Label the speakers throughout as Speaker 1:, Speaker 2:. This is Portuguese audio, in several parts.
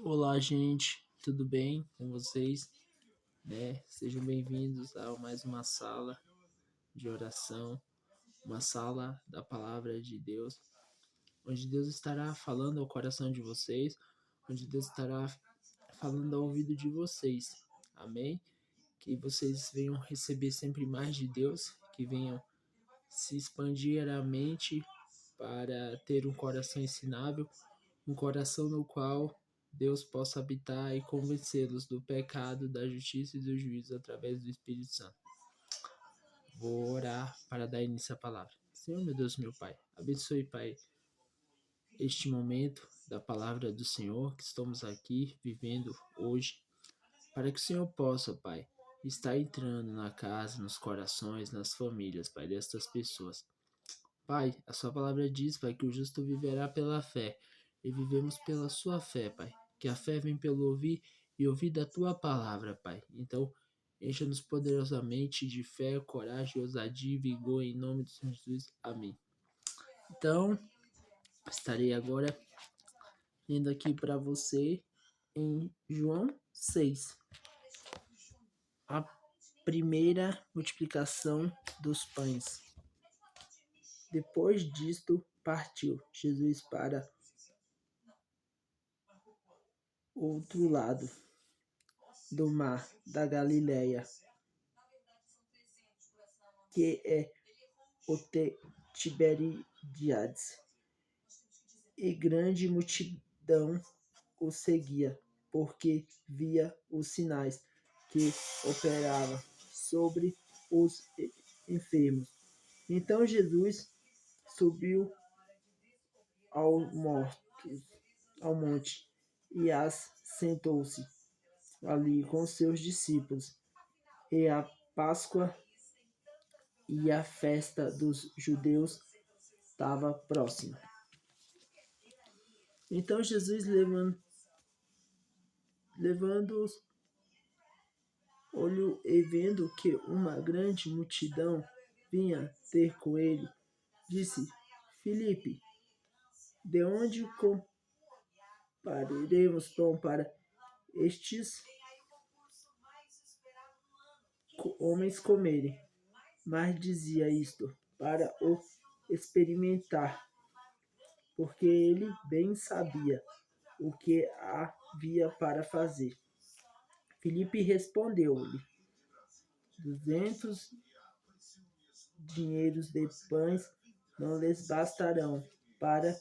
Speaker 1: Olá, gente, tudo bem com vocês? Sejam bem-vindos a mais uma sala de oração, uma sala da palavra de Deus, onde Deus estará falando ao coração de vocês, onde Deus estará falando ao ouvido de vocês. Amém? Que vocês venham receber sempre mais de Deus, que venham se expandir a mente para ter um coração ensinável, um coração no qual Deus possa habitar e convencê-los do pecado, da justiça e do juízo através do Espírito Santo. Vou orar para dar início à palavra. Senhor, meu Deus, meu Pai, abençoe, Pai, este momento da palavra do Senhor que estamos aqui vivendo hoje, para que o Senhor possa, Pai, estar entrando na casa, nos corações, nas famílias, Pai, destas pessoas. Pai, a sua palavra diz, Pai, que o justo viverá pela fé, e vivemos pela sua fé, Pai. Que a fé vem pelo ouvir e ouvir da tua palavra, Pai. Então, encha-nos poderosamente de fé, coragem, ousadia e vigor em nome do Senhor Jesus. Amém. Então, estarei agora lendo aqui para você em João 6. A primeira multiplicação dos pães. Depois disto, partiu Jesus para outro lado do mar da Galileia, que é o Tiberíades, e grande multidão o seguia, porque via os sinais que operava sobre os enfermos. Então Jesus subiu ao monte e assentou-se ali com seus discípulos. E a Páscoa e a festa dos judeus estava próxima. Então Jesus, levando-os, olhou e vendo que uma grande multidão vinha ter com ele, disse: Filipe, de onde compraremos pão para estes homens comerem? Mas dizia isto para o experimentar, porque ele bem sabia o que havia para fazer. Filipe respondeu-lhe: 200 dinheiros de pães não lhes bastarão para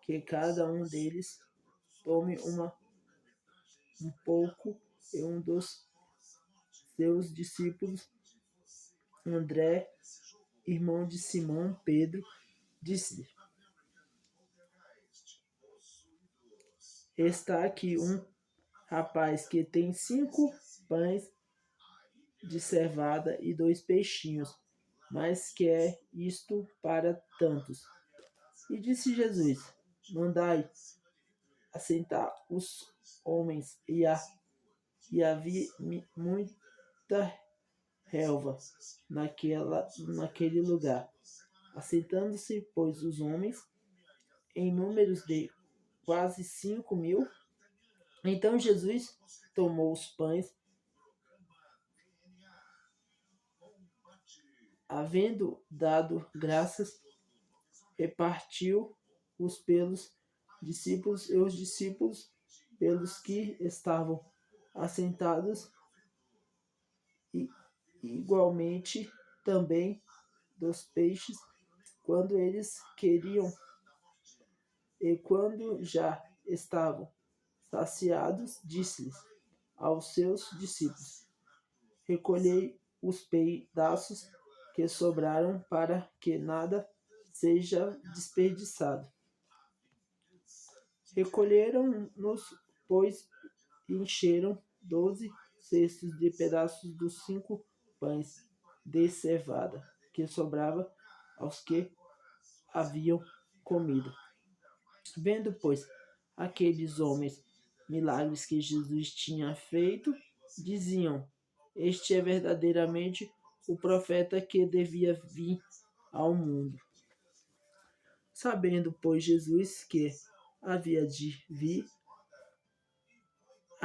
Speaker 1: que cada um deles tome um pouco. E um dos seus discípulos, André, irmão de Simão Pedro, disse-lhe: Está aqui um rapaz que tem 5 pães de cevada e 2 peixinhos, mas que é isto para tantos? E disse Jesus: Mandai assentar os homens. E havia muita relva naquele lugar. Assentando-se, pois, os homens, em números de quase 5.000, então Jesus tomou os pães, havendo dado graças, repartiu os pelos discípulos e os discípulos pelos que estavam assentados, e igualmente também dos peixes, quando eles queriam. E quando já estavam saciados, disse-lhes aos seus discípulos: Recolhei os pedaços que sobraram, para que nada seja desperdiçado. Recolheram-nos, pois, e encheram 12 cestos de pedaços dos 5 pães de cevada que sobrava aos que haviam comido. Vendo, pois, aqueles homens milagres que Jesus tinha feito, diziam: Este é verdadeiramente o profeta que devia vir ao mundo. Sabendo, pois, Jesus que havia de vir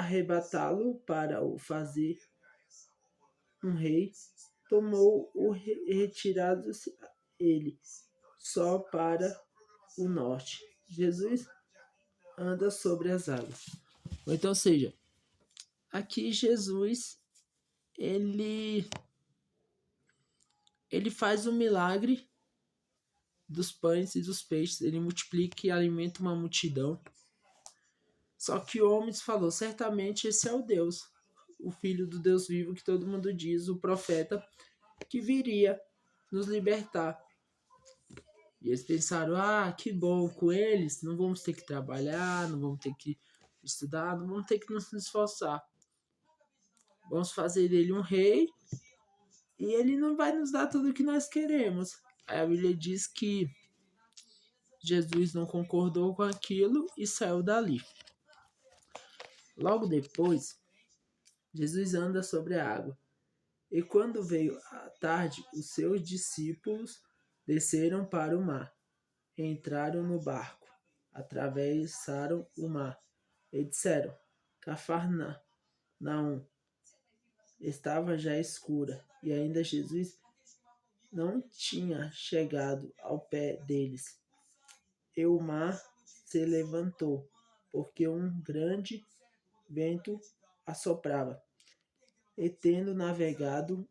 Speaker 1: arrebatá-lo para o fazer um rei, tomou o retirado-se ele só para o norte. Jesus anda sobre as águas. Então, seja, aqui Jesus ele faz um milagre dos pães e dos peixes, ele multiplica e alimenta uma multidão. Só que o homem falou, certamente esse é o Deus, o Filho do Deus vivo, que todo mundo diz, o profeta, que viria nos libertar. E eles pensaram, que bom, com eles não vamos ter que trabalhar, não vamos ter que estudar, não vamos ter que nos esforçar. Vamos fazer dele um rei e ele não vai nos dar tudo o que nós queremos. Aí a Bíblia diz que Jesus não concordou com aquilo e saiu dali. Logo depois, Jesus anda sobre a água. E quando veio a tarde, os seus discípulos desceram para o mar. Entraram no barco, atravessaram o mar e disseram: Cafarnaum estava já escura e ainda Jesus não tinha chegado ao pé deles. E o mar se levantou, porque um grande vento assoprava. E tendo navegado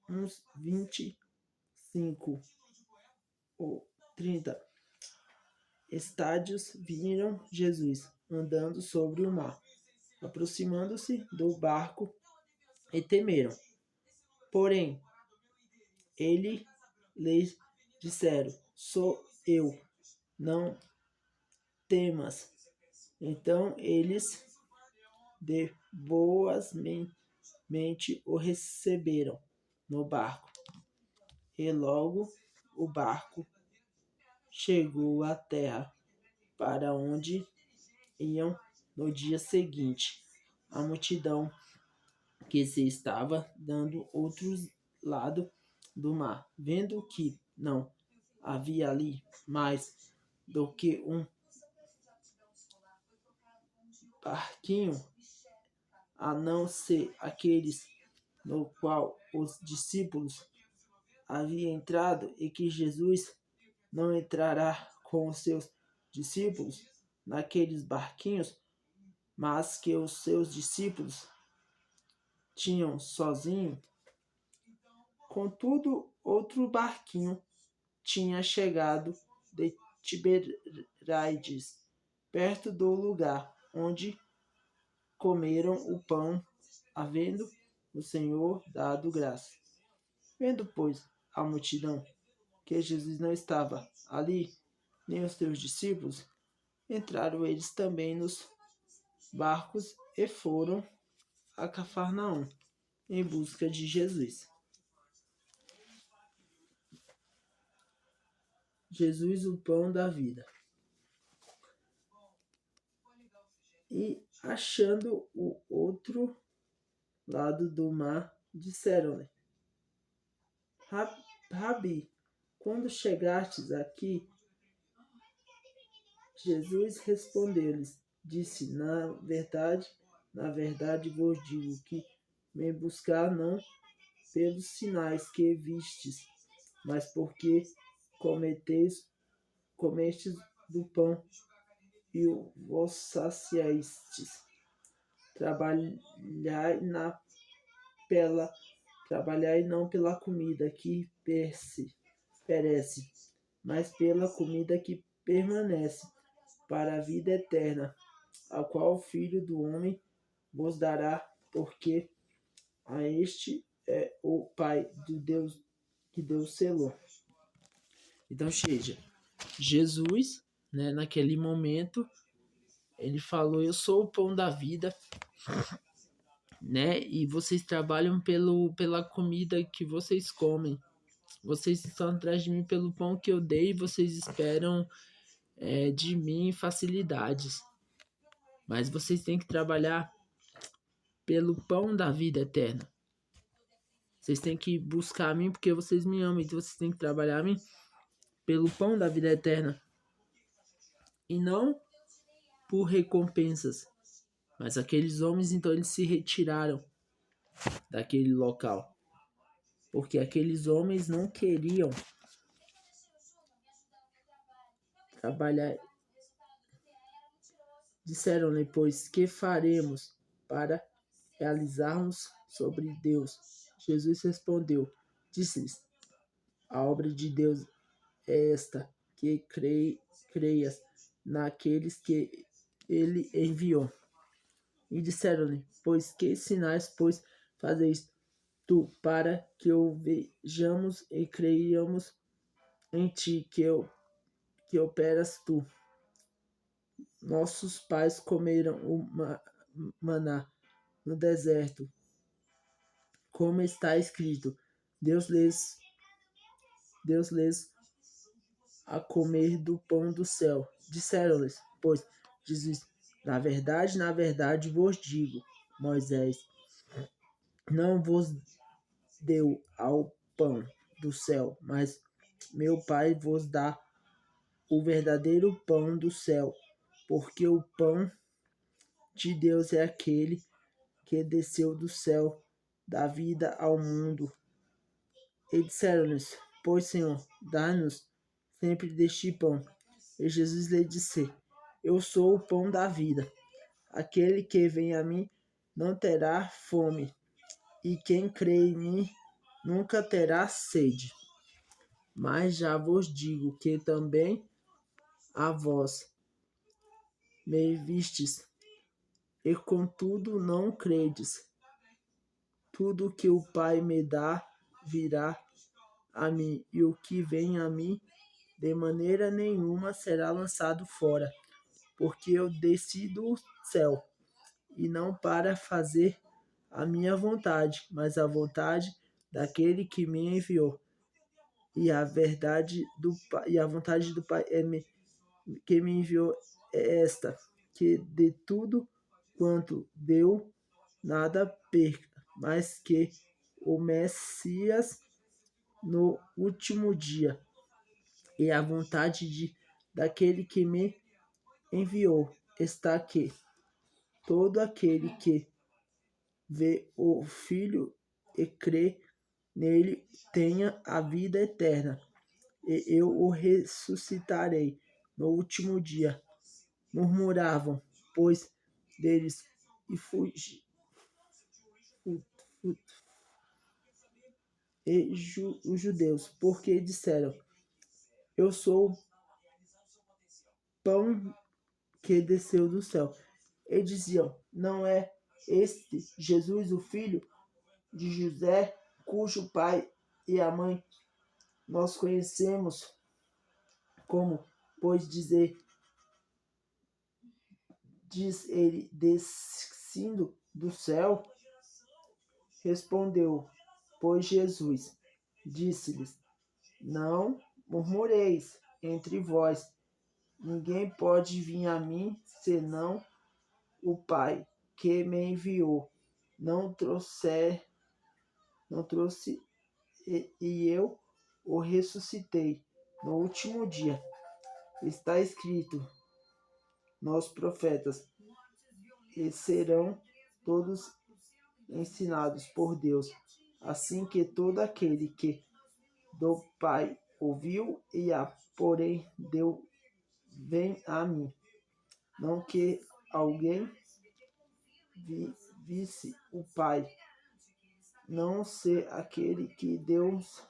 Speaker 1: uns 25 ou 30 estádios, viram Jesus andando sobre o mar, aproximando-se do barco, e temeram. Porém, ele lhes disseram: Sou eu, não temas. Então eles de boas mente o receberam no barco. E logo o barco chegou à terra, para onde iam no dia seguinte. A multidão que se estava dando outro lado do mar, vendo que não havia ali mais do que um barquinho, a não ser aqueles no qual os discípulos haviam entrado, e que Jesus não entrará com os seus discípulos naqueles barquinhos, mas que os seus discípulos tinham sozinho. Contudo, outro barquinho tinha chegado de Tiberíades, perto do lugar onde comeram o pão, havendo o Senhor dado graça. Vendo, pois, a multidão, que Jesus não estava ali, nem os seus discípulos, entraram eles também nos barcos e foram a Cafarnaum em busca de Jesus. Jesus, o pão da vida. E achando o outro lado do mar, disseram-lhe: Rabi, quando chegastes aqui? Jesus respondeu-lhes, disse: na verdade vos digo que me buscar não pelos sinais que vistes, mas porque comestes do pão e vos saciastes. Trabalhai não pela comida que perece, mas pela comida que permanece para a vida eterna, a qual o Filho do Homem vos dará, porque a este é o Pai de Deus que Deus selou. Então, seja, Jesus, naquele momento, ele falou: Eu sou o pão da vida, e vocês trabalham pela comida que vocês comem. Vocês estão atrás de mim pelo pão que eu dei, e vocês esperam de mim facilidades. Mas vocês têm que trabalhar pelo pão da vida eterna. Vocês têm que buscar a mim porque vocês me amam. Então vocês têm que trabalhar a mim pelo pão da vida eterna. E não por recompensas. Mas aqueles homens, então, eles se retiraram daquele local. Porque aqueles homens não queriam trabalhar. Disseram-lhe, pois, que faremos para realizarmos sobre Deus? Jesus respondeu, disse-lhes, a obra de Deus é esta, que creias naqueles que ele enviou. E disseram-lhe, pois que sinais, pois, fazeis tu, para que o vejamos e creiamos em ti, que operas tu? Nossos pais comeram o maná no deserto, como está escrito, Deus lhes a comer do pão do céu. Disseram-lhes, pois, Jesus, na verdade vos digo, Moisés não vos deu ao pão do céu, mas meu Pai vos dá o verdadeiro pão do céu, porque o pão de Deus é aquele que desceu do céu, da vida ao mundo. E disseram-lhes, pois, Senhor, dá-nos sempre deste pão. E Jesus lhe disse, eu sou o pão da vida. Aquele que vem a mim não terá fome, e quem crê em mim nunca terá sede. Mas já vos digo que também a vós me vistes, e contudo não credes. Tudo que o Pai me dá virá a mim, e o que vem a mim de maneira nenhuma será lançado fora, porque eu desci do céu, e não para fazer a minha vontade, mas a vontade daquele que me enviou. E a vontade do Pai que me enviou é esta, que de tudo quanto deu, nada perca, mas que o Messias no último dia. E a vontade daquele que me enviou está que todo aquele que vê o Filho e crê nele tenha a vida eterna, e eu o ressuscitarei no último dia. Murmuravam, pois, deles e os judeus, porque disseram, eu sou o pão que desceu do céu. E diziam, não é este Jesus, o filho de José, cujo pai e a mãe nós conhecemos? Como, pois, diz ele, descendo do céu? Respondeu, pois, Jesus, disse-lhes, não murmureis entre vós, ninguém pode vir a mim, senão o Pai que me enviou. Não trouxe, e eu o ressuscitei no último dia. Está escrito nos profetas, e serão todos ensinados por Deus. Assim que todo aquele que do Pai ouviu e porém deu, vem a mim. Não que alguém visse o Pai, não ser aquele que Deus